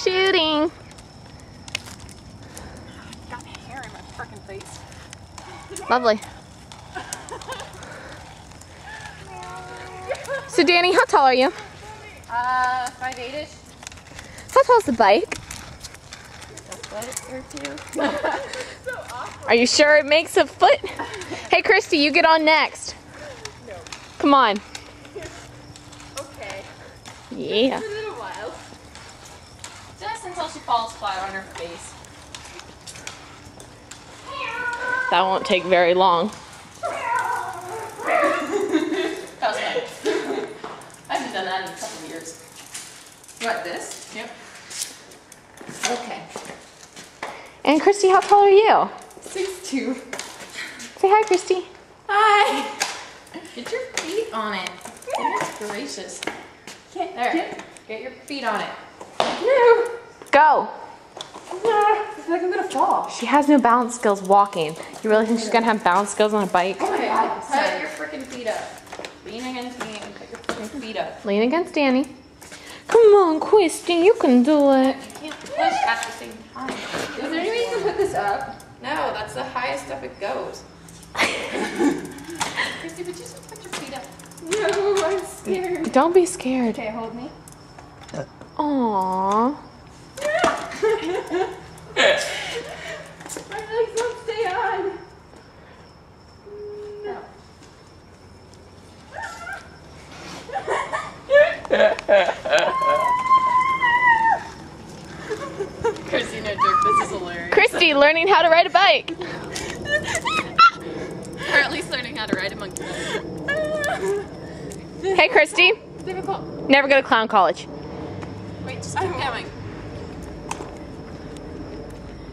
shooting. Got hair in my freaking face. Lovely. So Danny, how tall are you? 5'8"-ish. How tall is the bike? A foot or two. Are you sure it makes a foot? Hey Christy, you get on next. No. Come on. Okay. Yeah. A little while. Just until she falls flat on her face. That won't take very long. That was fun. I haven't done that in a couple of years. You want this? Yep. Okay. And Christy, how tall are you? 6'2". Say hi, Christy. Hi. Get your feet on it. Goodness gracious. There. Get your feet on it. No. Go. I feel like I'm gonna fall. She has no balance skills walking. You really think she's gonna have balance skills on a bike? Okay, put your freaking feet up. Lean against me and put your freaking feet up. Lean against Danny. Come on, Christy, you can do it. You can't push at the same time. Is there any way you can put this up? No, that's the highest up it goes. Christy, would you just put your feet up? No, I'm scared. Don't be scared. Okay, hold me. Aww. My legs won't stay on. No. Christy, no joke, this is hilarious. Christy, learning how to ride a bike. Or at least learning how to ride a monkey. Hey, Christy. Difficult. Never go to clown college. Wait, just keep going.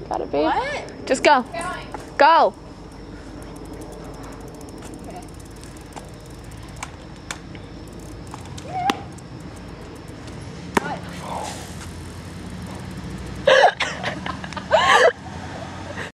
Got it, babe? What? Just go. Going. Go.